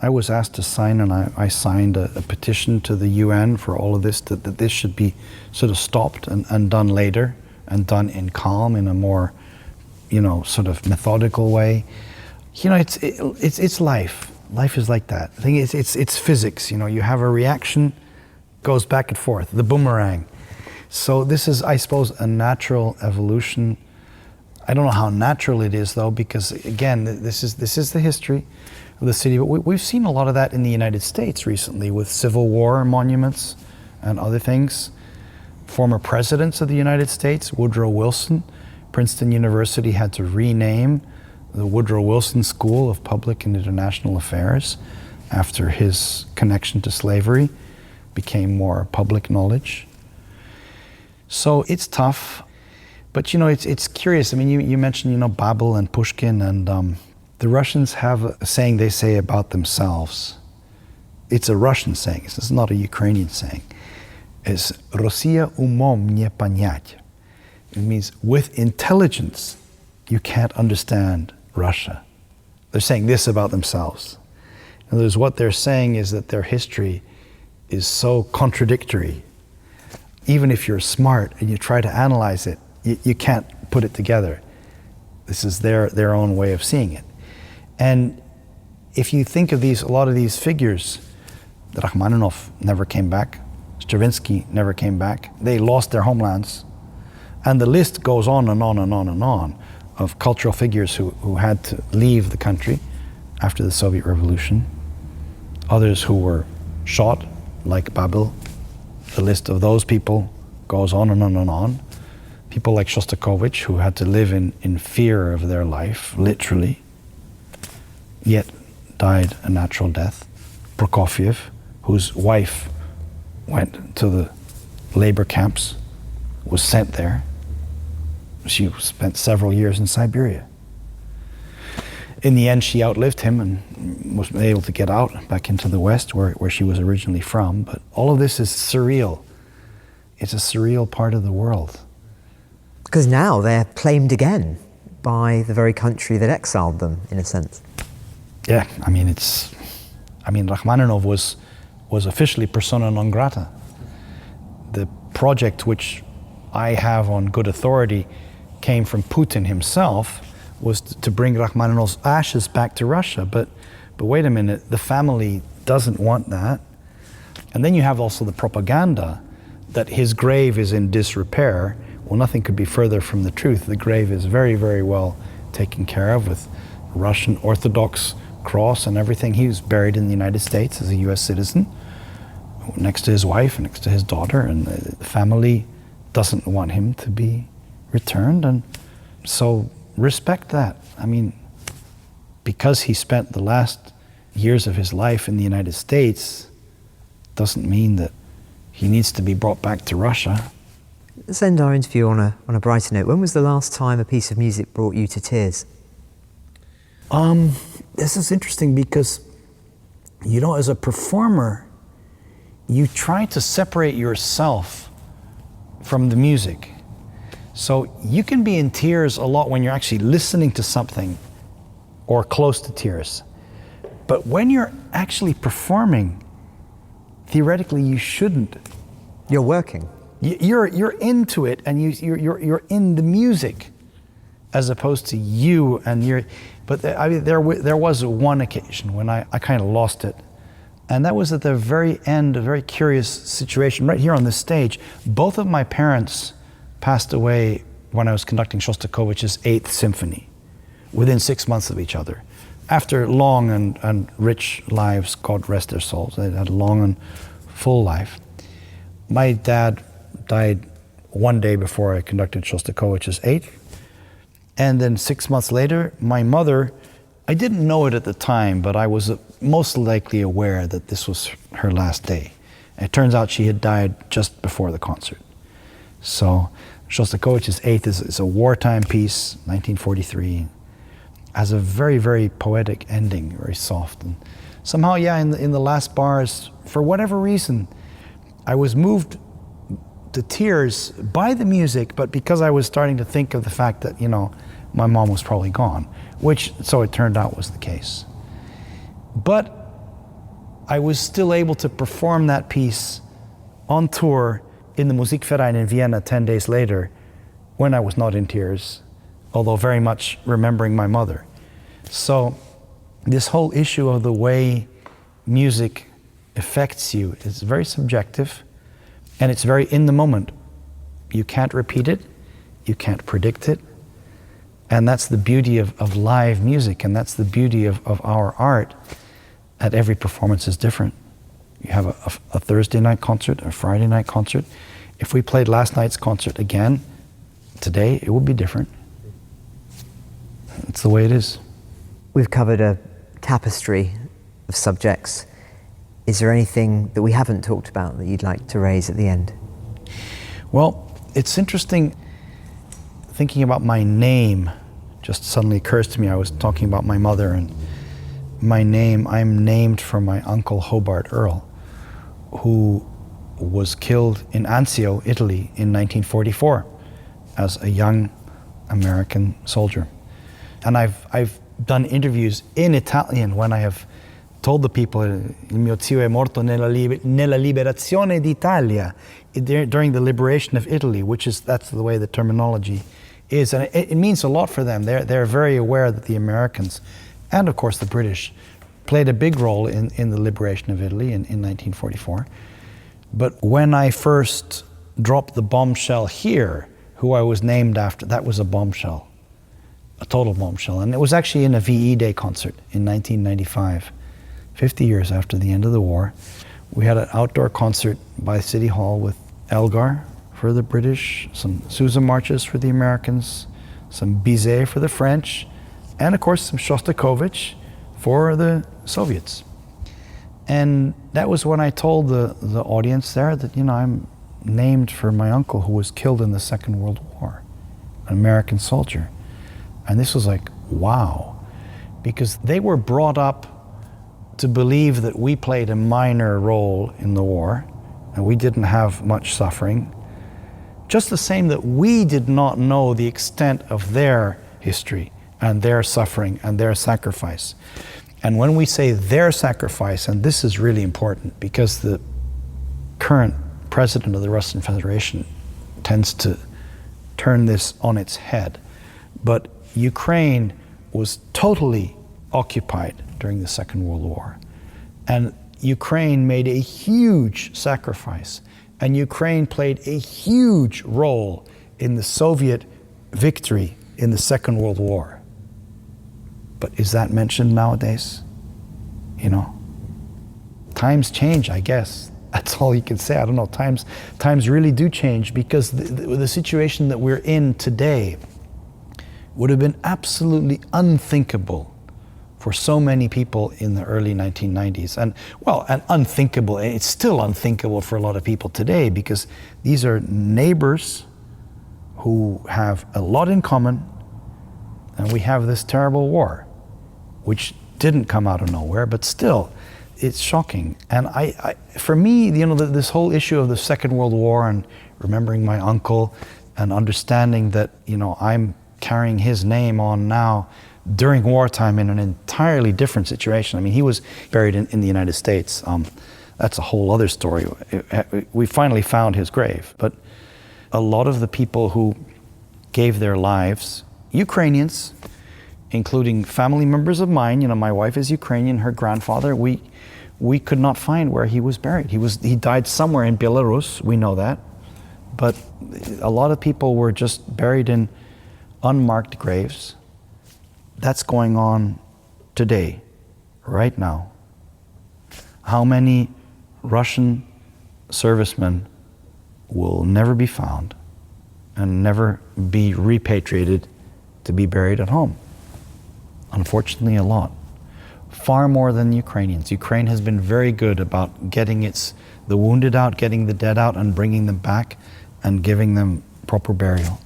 I was asked to sign, and I signed a petition to the UN for all of this, that this should be sort of stopped and done later, and done in calm, in a more, sort of methodical way. It's life. Life is like that. I think it's physics. You have a reaction, goes back and forth, the boomerang. So this is, I suppose, a natural evolution. I don't know how natural it is, though, because again, this is the history of the city. But we've seen a lot of that in the United States recently with Civil War monuments and other things. Former presidents of the United States, Woodrow Wilson, Princeton University had to rename the Woodrow Wilson School of Public and International Affairs after his connection to slavery became more public knowledge. So it's tough, but it's curious. I mean, you mentioned Babel and Pushkin, and the Russians have a saying they say about themselves. It's a Russian saying. It's not a Ukrainian saying. It's Россия умом не понять. It means with intelligence, you can't understand Russia. They're saying this about themselves. In other words, what they're saying is that their history is so contradictory. Even if you're smart and you try to analyze it, you can't put it together. This is their own way of seeing it. And if you think of a lot of these figures, Rachmaninoff never came back, Stravinsky never came back, they lost their homelands, and the list goes on and on and on and on of cultural figures who had to leave the country after the Soviet Revolution, others who were shot, like Babel. The list of those people goes on and on and on. People like Shostakovich, who had to live in fear of their life, literally, yet died a natural death. Prokofiev, whose wife went to the labor camps, was sent there. She spent several years in Siberia. In the end, she outlived him and was able to get out back into the West, where she was originally from. But all of this is surreal. It's a surreal part of the world. Because now they're claimed again by the very country that exiled them, in a sense. Yeah, Rachmaninoff was officially persona non grata. The project which I have on good authority came from Putin himself was to bring Rachmaninoff's ashes back to Russia. But wait a minute, the family doesn't want that. And then you have also the propaganda that his grave is in disrepair. Well, nothing could be further from the truth. The grave is very, very well taken care of with Russian Orthodox cross and everything. He was buried in the United States as a US citizen, next to his wife, next to his daughter, and the family doesn't want him to be returned. And so respect that. I mean, because he spent the last years of his life in the United States doesn't mean that he needs to be brought back to Russia. Let's end our interview on a brighter note. When was the last time a piece of music brought you to tears? This is interesting because, you know, as a performer, you try to separate yourself from the music. So you can be in tears a lot when you're actually listening to something or close to tears. But when you're actually performing, theoretically you shouldn't. You're working. You're into it, and you're in the music, as opposed to you and your. But there was one occasion when I kind of lost it, and that was at the very end. A very curious situation right here on this stage. Both of my parents passed away when I was conducting Shostakovich's 8th Symphony, within 6 months of each other, after long and rich lives. God rest their souls. They had a long and full life. My dad died one day before I conducted Shostakovich's 8th. And then 6 months later, my mother, I didn't know it at the time, but I was most likely aware that this was her last day. And it turns out she had died just before the concert. So Shostakovich's 8th is a wartime piece, 1943. Has a very, very poetic ending, very soft. And somehow, yeah, in the last bars, for whatever reason, I was moved to tears by the music, but because I was starting to think of the fact that, you know, my mom was probably gone, which, so it turned out, was the case. But I was still able to perform that piece on tour in the Musikverein in Vienna 10 days later, when I was not in tears, although very much remembering my mother. So this whole issue of the way music affects you is very subjective, and it's very in the moment. You can't repeat it, you can't predict it, and that's the beauty of live music, and that's the beauty of our art, that every performance is different. You have a Thursday night concert, a Friday night concert. If we played last night's concert again today, it would be different. It's the way it is. We've covered a tapestry of subjects. Is there anything that we haven't talked about that you'd like to raise at the end? Well, it's interesting, thinking about my name just suddenly occurs to me. I was talking about my mother, and my name, I'm named for my uncle Hobart Earle, who was killed in Anzio, Italy in 1944 as a young American soldier. And I've done interviews in Italian when I have told the people, il mio zio è morto nella liberazione d'Italia, during the liberation of Italy, that's the way the terminology is. And it means a lot for them. They're very aware that the Americans, and of course the British, played a big role in the liberation of Italy in 1944. But when I first dropped the bombshell here, who I was named after, that was a bombshell, a total bombshell. And it was actually in a VE Day concert in 1995. 50 years after the end of the war. We had an outdoor concert by City Hall with Elgar for the British, some Sousa marches for the Americans, some Bizet for the French, and of course some Shostakovich for the Soviets. And that was when I told the audience there that, you know, I'm named for my uncle who was killed in the Second World War, an American soldier. And this was like, wow, because they were brought up to believe that we played a minor role in the war and we didn't have much suffering, just the same that we did not know the extent of their history and their suffering and their sacrifice. And when we say their sacrifice, and this is really important because the current president of the Russian Federation tends to turn this on its head. But Ukraine was totally occupied during the Second World War. And Ukraine made a huge sacrifice. And Ukraine played a huge role in the Soviet victory in the Second World War. But is that mentioned nowadays? You know, times change, I guess. That's all you can say. I don't know. Times really do change, because the situation that we're in today would have been absolutely unthinkable for so many people in the early 1990s. And unthinkable, it's still unthinkable for a lot of people today, because these are neighbors who have a lot in common, and we have this terrible war, which didn't come out of nowhere, but still, it's shocking. And for me, you know, this whole issue of the Second World War and remembering my uncle and understanding that, you know, I'm carrying his name on now during wartime in an entirely different situation. I mean, he was buried in the United States. That's a whole other story. We finally found his grave. But a lot of the people who gave their lives, Ukrainians, including family members of mine, you know, my wife is Ukrainian, her grandfather, we could not find where he was buried. He died somewhere in Belarus, we know that. But a lot of people were just buried in unmarked graves. That's going on today, right now. How many Russian servicemen will never be found and never be repatriated to be buried at home? Unfortunately, a lot. Far more than Ukrainians. Ukraine has been very good about getting the wounded out, getting the dead out, and bringing them back and giving them proper burial.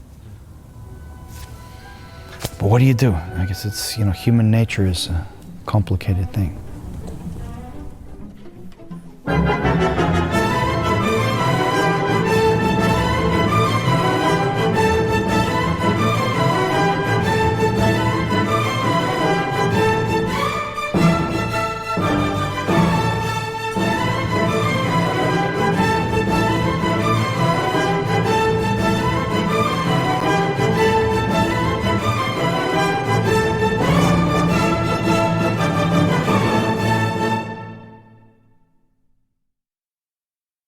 But what do you do? I guess it's, you know, human nature is a complicated thing.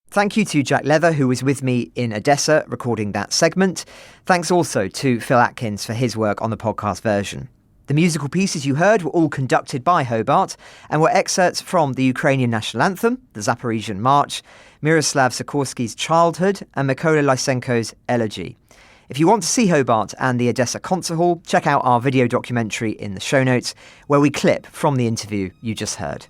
Thank you to Jack Leather, who was with me in Odesa recording that segment. Thanks also to Phil Atkins for his work on the podcast version. The musical pieces you heard were all conducted by Hobart and were excerpts from the Ukrainian national anthem, the Zaporizhian March, Miroslav Sikorsky's Childhood, and Mykola Lysenko's Elegy. If you want to see Hobart and the Odesa Concert Hall, check out our video documentary in the show notes, where we clip from the interview you just heard.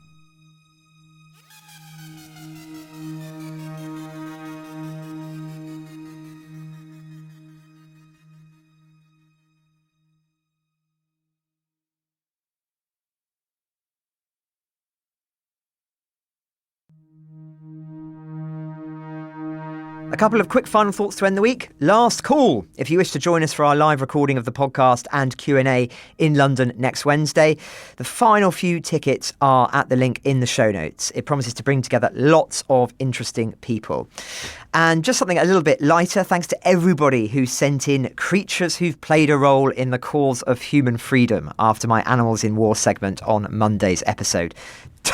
A couple of quick final thoughts to end the week. Last call. If you wish to join us for our live recording of the podcast and Q&A in London next Wednesday, the final few tickets are at the link in the show notes. It promises to bring together lots of interesting people. And just something a little bit lighter, thanks to everybody who sent in creatures who've played a role in the cause of human freedom after my Animals in War segment on Monday's episode.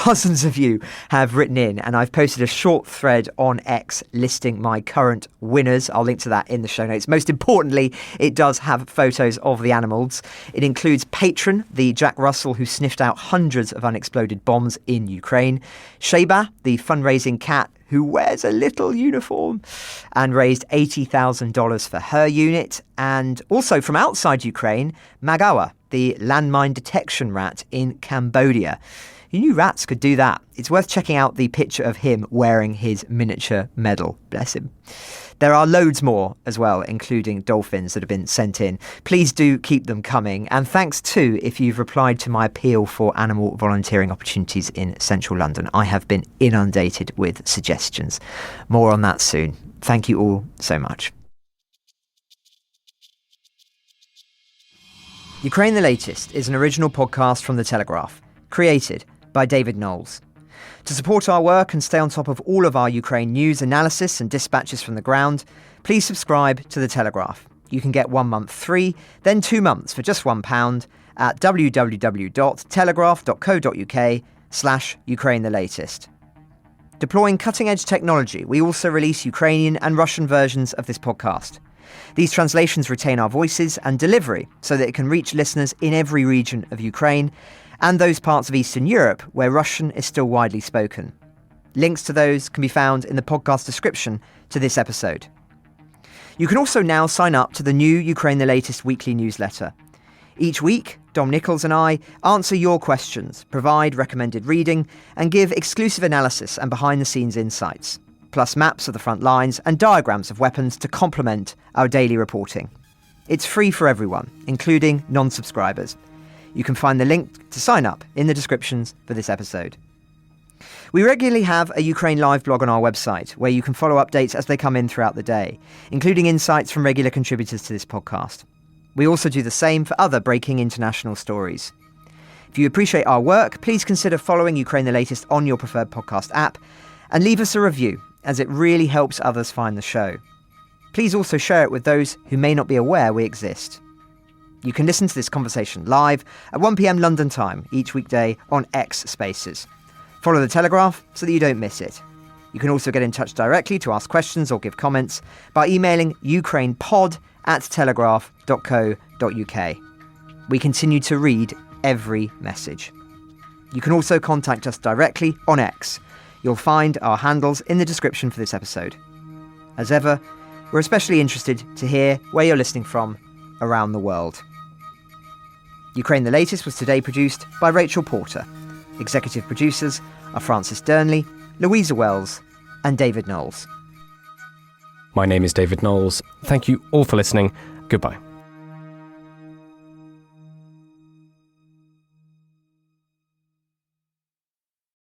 Dozens of you have written in, and I've posted a short thread on X listing my current winners. I'll link to that in the show notes. Most importantly, it does have photos of the animals. It includes Patron, the Jack Russell who sniffed out hundreds of unexploded bombs in Ukraine, Sheba, the fundraising cat who wears a little uniform and raised $80,000 for her unit, and also from outside Ukraine, Magawa, the landmine detection rat in Cambodia. You knew rats could do that. It's worth checking out the picture of him wearing his miniature medal. Bless him. There are loads more as well, including dolphins that have been sent in. Please do keep them coming. And thanks too if you've replied to my appeal for animal volunteering opportunities in central London. I have been inundated with suggestions. More on that soon. Thank you all so much. Ukraine the Latest is an original podcast from The Telegraph, created by David Knowles. To support our work and stay on top of all of our Ukraine news, analysis and dispatches from the ground, please subscribe to The Telegraph. You can get 1 month free, then 2 months for just £1 at www.telegraph.co.uk/Ukraine the Latest. Deploying cutting-edge technology, we also release Ukrainian and Russian versions of this podcast. These translations retain our voices and delivery so that it can reach listeners in every region of Ukraine and those parts of Eastern Europe where Russian is still widely spoken. Links to those can be found in the podcast description to this episode. You can also now sign up to the new Ukraine the Latest weekly newsletter. Each week, Dom Nichols and I answer your questions, provide recommended reading, and give exclusive analysis and behind-the-scenes insights, plus maps of the front lines and diagrams of weapons to complement our daily reporting. It's free for everyone, including non-subscribers. You can find the link to sign up in the descriptions for this episode. We regularly have a Ukraine Live blog on our website, where you can follow updates as they come in throughout the day, including insights from regular contributors to this podcast. We also do the same for other breaking international stories. If you appreciate our work, please consider following Ukraine the Latest on your preferred podcast app and leave us a review, as it really helps others find the show. Please also share it with those who may not be aware we exist. You can listen to this conversation live at 1 p.m. London time each weekday on X Spaces. Follow The Telegraph so that you don't miss it. You can also get in touch directly to ask questions or give comments by emailing ukrainepod@telegraph.co.uk. We continue to read every message. You can also contact us directly on X. You'll find our handles in the description for this episode. As ever, we're especially interested to hear where you're listening from around the world. Ukraine the Latest was today produced by Rachel Porter. Executive producers are Francis Dearnley, Louisa Wells, and David Knowles. My name is David Knowles. Thank you all for listening. Goodbye.